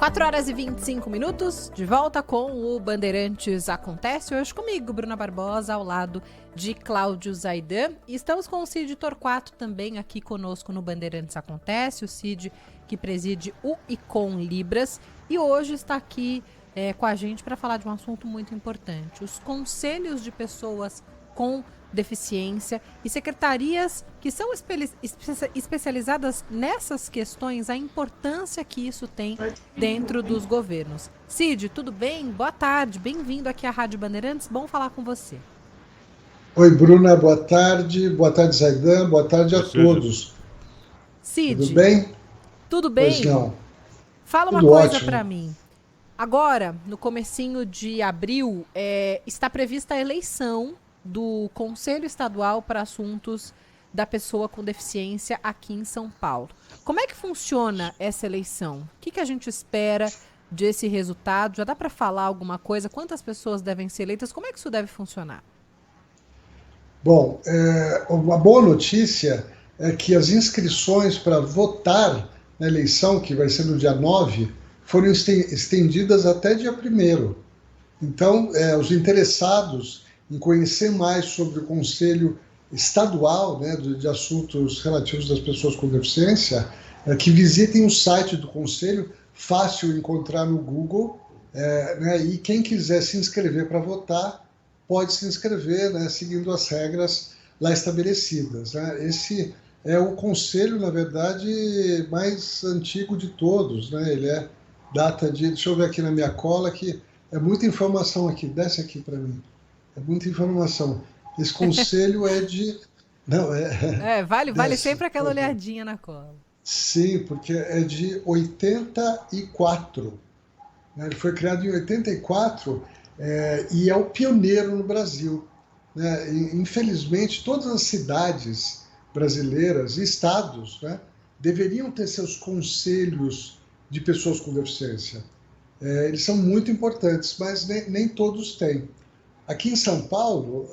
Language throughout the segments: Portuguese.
4h25, de volta com o Bandeirantes Acontece. Hoje comigo, Bruna Barbosa, ao lado de Cláudio Zaidan. E estamos com o Cid Torquato também aqui conosco no Bandeirantes Acontece. O Cid que preside o Icon Libras. E hoje está aqui com a gente para falar de um assunto muito importante. Os conselhos de pessoas com deficiência e secretarias que são especializadas nessas questões, a importância que isso tem dentro dos governos. Cid, tudo bem? Boa tarde, bem-vindo aqui à Rádio Bandeirantes, bom falar com você. Oi, Bruna, boa tarde Zaidan, boa tarde a todos. Cid, tudo bem? Tudo bem? Pois não. Fala tudo uma coisa ótimo. para mim. Agora, no comecinho de abril, está prevista a eleição do Conselho Estadual para Assuntos da Pessoa com Deficiência aqui em São Paulo. Como é que funciona essa eleição? O que a gente espera desse resultado? Já dá para falar alguma coisa? Quantas pessoas devem ser eleitas? Como é que isso deve funcionar? Bom, uma boa notícia é que as inscrições para votar na eleição, que vai ser no dia 9, foram estendidas até dia 1º. Então, os interessados em conhecer mais sobre o Conselho Estadual, né, de Assuntos Relativos das Pessoas com Deficiência, que visitem o site do Conselho, fácil encontrar no Google, né, e quem quiser se inscrever para votar, pode se inscrever, né, seguindo as regras lá estabelecidas. Né. Esse é o conselho, na verdade, mais antigo de todos. Né. Ele data de... Deixa eu ver aqui na minha cola, que é muita informação aqui. Desce aqui para mim. É muita informação. Esse conselho é de... Não, vale sempre aquela olhadinha na cola. Sim, porque é de 84. Né? Ele foi criado em 84 e é o pioneiro no Brasil. Né? Infelizmente, todas as cidades brasileiras e estados, né, deveriam ter seus conselhos de pessoas com deficiência. Eles são muito importantes, mas nem todos têm. Aqui em São Paulo,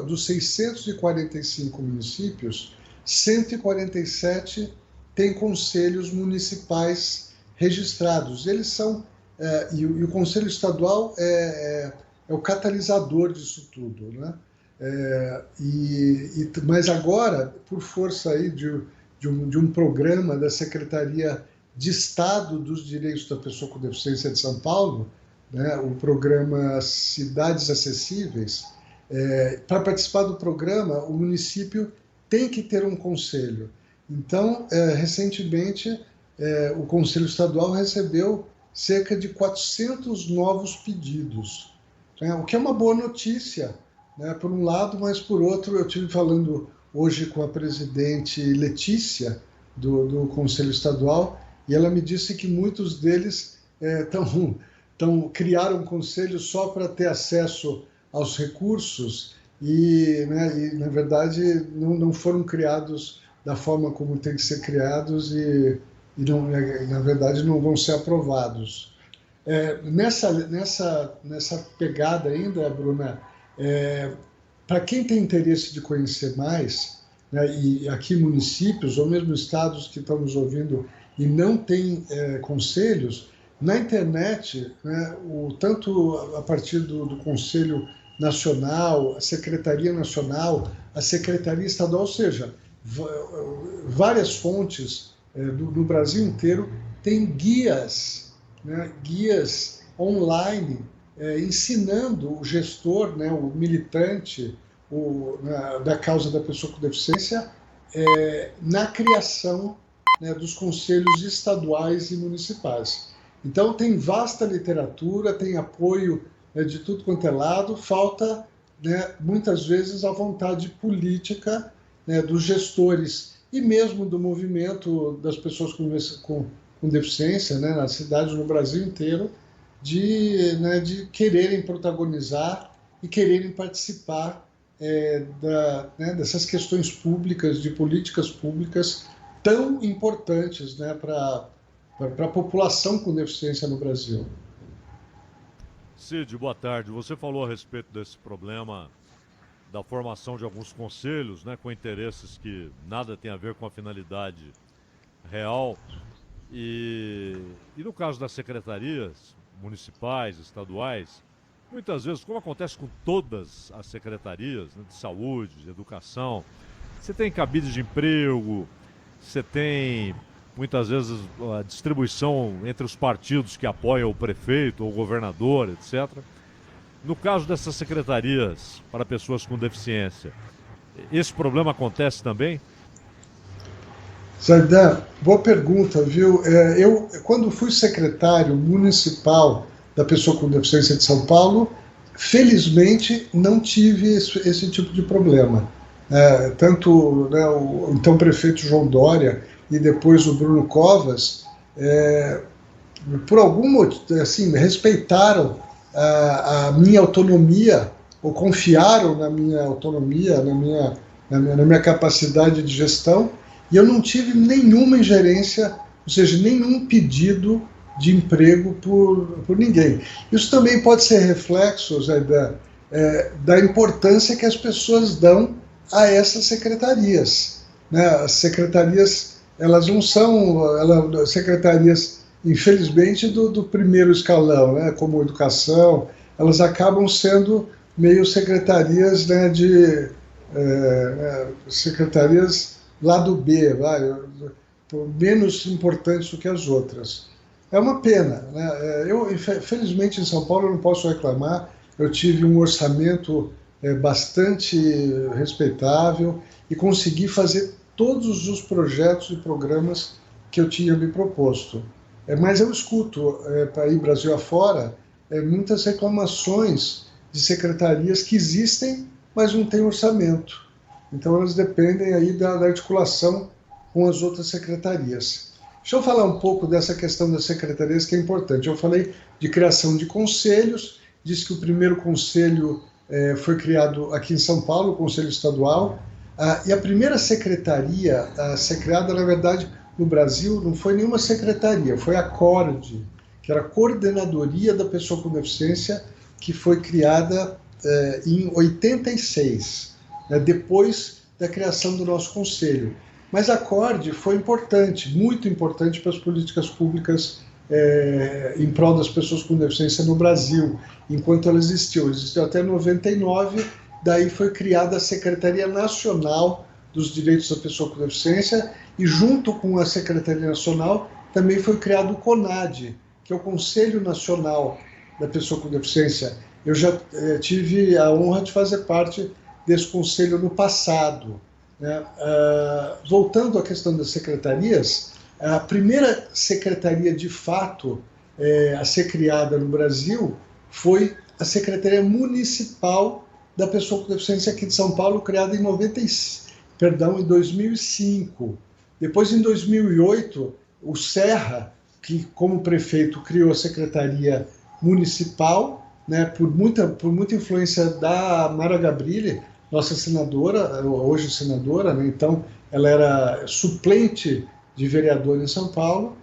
dos 645 municípios, 147 têm conselhos municipais registrados. Eles são, e o Conselho Estadual é o catalisador disso tudo, né? Mas agora, por força aí de um programa da Secretaria de Estado dos Direitos da Pessoa com Deficiência de São Paulo, né, o programa Cidades Acessíveis, para participar do programa, o município tem que ter um conselho. Então, recentemente, o Conselho Estadual recebeu cerca de 400 novos pedidos, né, o que é uma boa notícia, né, por um lado, mas por outro, eu estive falando hoje com a presidente Letícia, do Conselho Estadual, e ela me disse que muitos deles criaram um conselho só para ter acesso aos recursos e na verdade, não foram criados da forma como tem que ser criados e não, na verdade, não vão ser aprovados. Nessa pegada ainda, Bruna, para quem tem interesse de conhecer mais, né, e aqui municípios ou mesmo estados que estão nos ouvindo e não têm conselhos, na internet, né, tanto a partir do Conselho Nacional, a Secretaria Nacional, a Secretaria Estadual, ou seja, várias fontes do Brasil inteiro têm guias, né, guias online, ensinando o gestor, né, o militante da causa da pessoa com deficiência na criação, né, dos conselhos estaduais e municipais. Então tem vasta literatura, tem apoio de tudo quanto é lado, falta, né, muitas vezes a vontade política, né, dos gestores e mesmo do movimento das pessoas com deficiência, né, nas cidades no Brasil inteiro, de quererem protagonizar e quererem participar dessas questões públicas, de políticas públicas tão importantes, né, para a população com deficiência no Brasil. Cid, boa tarde. Você falou a respeito desse problema da formação de alguns conselhos, né, com interesses que nada tem a ver com a finalidade real. E no caso das secretarias municipais, estaduais, muitas vezes, como acontece com todas as secretarias, né, de saúde, de educação, você tem cabide de emprego, você tem muitas vezes a distribuição entre os partidos que apoiam o prefeito ou o governador, etc. No caso dessas secretarias para pessoas com deficiência, esse problema acontece também? Zaidan, boa pergunta, viu? Eu, quando fui secretário municipal da pessoa com deficiência de São Paulo, felizmente não tive esse tipo de problema. Tanto, né, o então prefeito João Dória e depois o Bruno Covas, por algum motivo, assim, respeitaram a minha autonomia, ou confiaram na minha autonomia, na minha capacidade de gestão, e eu não tive nenhuma ingerência, ou seja, nenhum pedido de emprego por ninguém. Isso também pode ser reflexo, Zé, da importância que as pessoas dão a essas secretarias. Né? As secretarias, elas não são secretarias, infelizmente, do primeiro escalão, né? Como educação, elas acabam sendo meio secretarias, né, secretarias lado B, menos importantes do que as outras. É uma pena, né? Eu, felizmente, em São Paulo, eu não posso reclamar. Eu tive um orçamento bastante respeitável e consegui fazer todos os projetos e programas que eu tinha me proposto. Mas eu escuto, para ir Brasil afora, muitas reclamações de secretarias que existem, mas não têm orçamento. Então, elas dependem aí da articulação com as outras secretarias. Deixa eu falar um pouco dessa questão das secretarias, que é importante. Eu falei de criação de conselhos, disse que o primeiro conselho foi criado aqui em São Paulo, o Conselho Estadual, e a primeira secretaria a ser criada, na verdade, no Brasil, não foi nenhuma secretaria, foi a CORD, que era a Coordenadoria da Pessoa com Deficiência, que foi criada em 86, depois da criação do nosso conselho. Mas a CORD foi importante, muito importante para as políticas públicas em prol das pessoas com deficiência no Brasil, enquanto ela existiu. Existiu até 99, daí foi criada a Secretaria Nacional dos Direitos da Pessoa com Deficiência, e junto com a Secretaria Nacional também foi criado o CONAD, que é o Conselho Nacional da Pessoa com Deficiência. Eu já tive a honra de fazer parte desse conselho no passado. Né? Voltando à questão das secretarias, a primeira secretaria de fato a ser criada no Brasil foi a Secretaria Municipal da Pessoa com Deficiência aqui de São Paulo, criada em 2005. Depois, em 2008, o Serra, que como prefeito criou a Secretaria Municipal, né, por muita influência da Mara Gabrilli, nossa senadora, hoje senadora, né, então ela era suplente de vereador em São Paulo,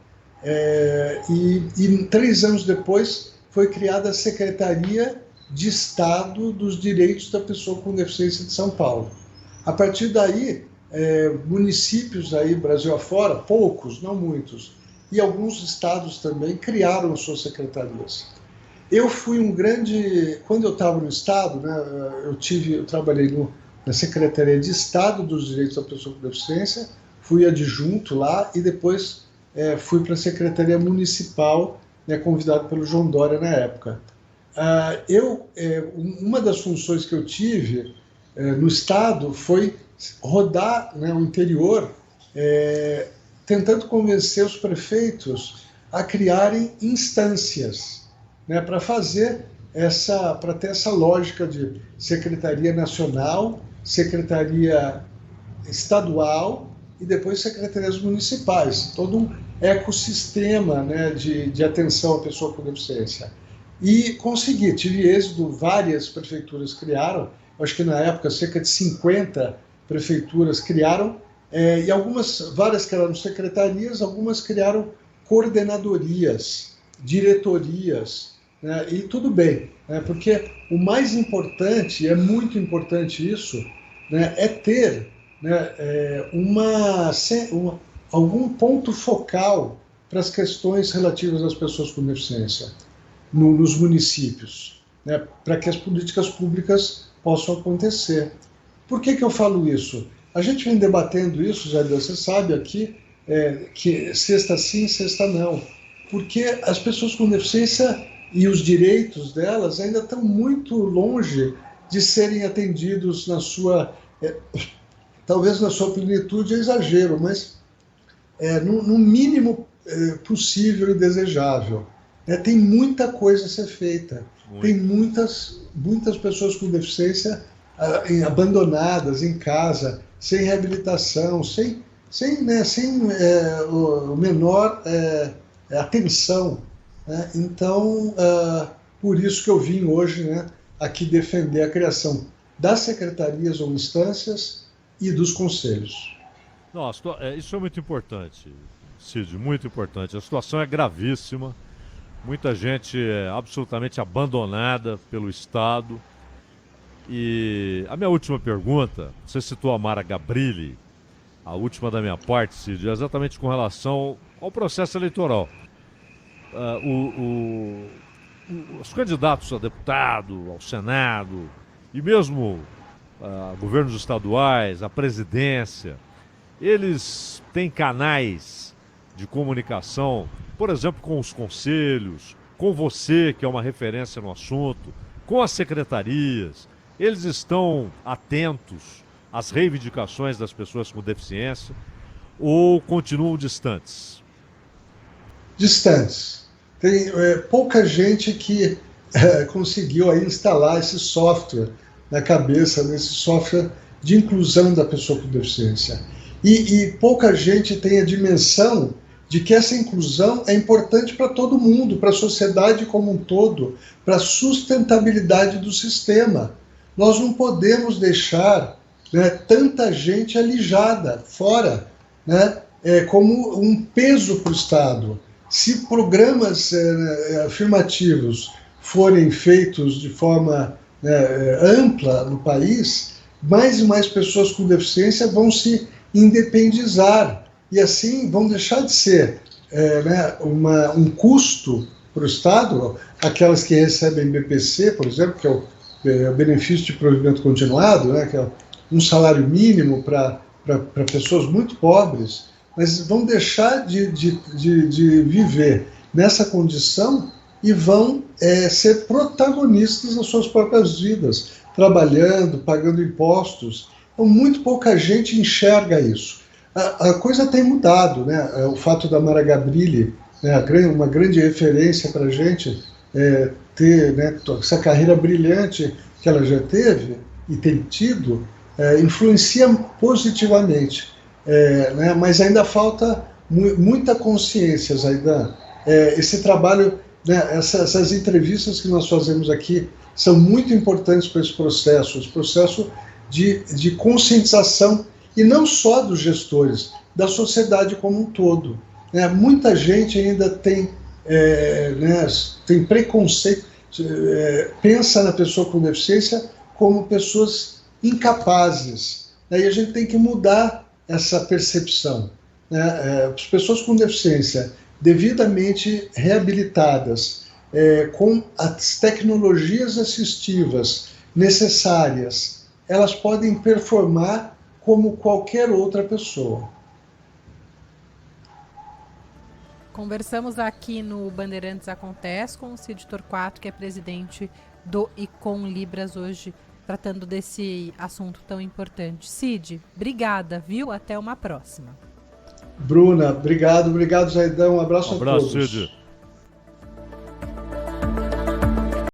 e 3 anos depois foi criada a Secretaria de Estado dos Direitos da Pessoa com Deficiência de São Paulo. A partir daí, municípios aí, Brasil afora, poucos, não muitos, e alguns estados também criaram suas secretarias. Eu fui quando eu estava no estado, né, eu trabalhei na Secretaria de Estado dos Direitos da Pessoa com Deficiência, fui adjunto lá e depois fui para a Secretaria Municipal, né, convidado pelo João Dória na época. Uma das funções que eu tive no estado foi rodar, né, o interior, tentando convencer os prefeitos a criarem instâncias, né, para ter essa lógica de secretaria nacional, secretaria estadual e depois secretarias municipais, todo um ecossistema, né, de atenção à pessoa com deficiência. E consegui, tive êxito, várias prefeituras criaram, acho que na época cerca de 50 prefeituras criaram, e várias criaram secretarias, algumas criaram coordenadorias, diretorias, né, e tudo bem, né, porque o mais importante, é muito importante isso, né, é ter, né, algum ponto focal para as questões relativas às pessoas com deficiência nos municípios, né, para que as políticas públicas possam acontecer. Por que eu falo isso? A gente vem debatendo isso, já você sabe aqui, que sexta sim, sexta não, porque as pessoas com deficiência e os direitos delas ainda estão muito longe de serem atendidos na sua, talvez na sua plenitude é exagero, mas no mínimo possível e desejável. Tem muita coisa a ser feita. Tem muitas pessoas com deficiência abandonadas em casa, sem reabilitação, sem o menor atenção. Né? Então, por isso que eu vim hoje, né, aqui defender a criação das secretarias ou instâncias e dos conselhos. Nossa, isso é muito importante, Cid, muito importante. A situação é gravíssima, muita gente é absolutamente abandonada pelo Estado. E a minha última pergunta, você citou a Mara Gabrilli, a última da minha parte, Cid, é exatamente com relação ao processo eleitoral. Os candidatos a deputado, ao Senado e mesmo a governos estaduais, a presidência, eles têm canais de comunicação, por exemplo, com os conselhos, com você, que é uma referência no assunto, com as secretarias. Eles estão atentos às reivindicações das pessoas com deficiência ou continuam distantes? Distantes. Tem pouca gente que conseguiu aí instalar esse software na cabeça, nesse software de inclusão da pessoa com deficiência. E pouca gente tem a dimensão de que essa inclusão é importante para todo mundo, para a sociedade como um todo, para a sustentabilidade do sistema. Nós não podemos deixar, né, tanta gente alijada, fora, né, como um peso para o Estado. Se programas afirmativos forem feitos de forma ampla no país, mais e mais pessoas com deficiência vão se independizar e assim vão deixar de ser um custo para o Estado, aquelas que recebem BPC, por exemplo, que é o benefício de provimento continuado, né, que é um salário mínimo para pessoas muito pobres, mas vão deixar de viver nessa condição e vão ser protagonistas das suas próprias vidas, trabalhando, pagando impostos. Então, muito pouca gente enxerga isso. A coisa tem mudado, né? O fato da Mara Gabrilli, né, uma grande referência para a gente, ter, né, essa carreira brilhante que ela já teve e tem tido, influencia positivamente. Né, mas ainda falta muita consciência, Zaidan. Esse trabalho, né, essas entrevistas que nós fazemos aqui são muito importantes para esse processo de conscientização, e não só dos gestores, da sociedade como um todo. Né? Muita gente ainda tem preconceito, pensa na pessoa com deficiência como pessoas incapazes. Né? E a gente tem que mudar essa percepção. Né? As pessoas com deficiência devidamente reabilitadas, com as tecnologias assistivas necessárias, elas podem performar como qualquer outra pessoa. Conversamos aqui no Bandeirantes Acontece com o Cid Torquato, que é presidente do ICOM Libras, hoje tratando desse assunto tão importante. Cid, obrigada, viu? Até uma próxima. Bruna, obrigado, Zaidan, um abraço a todos. Cid.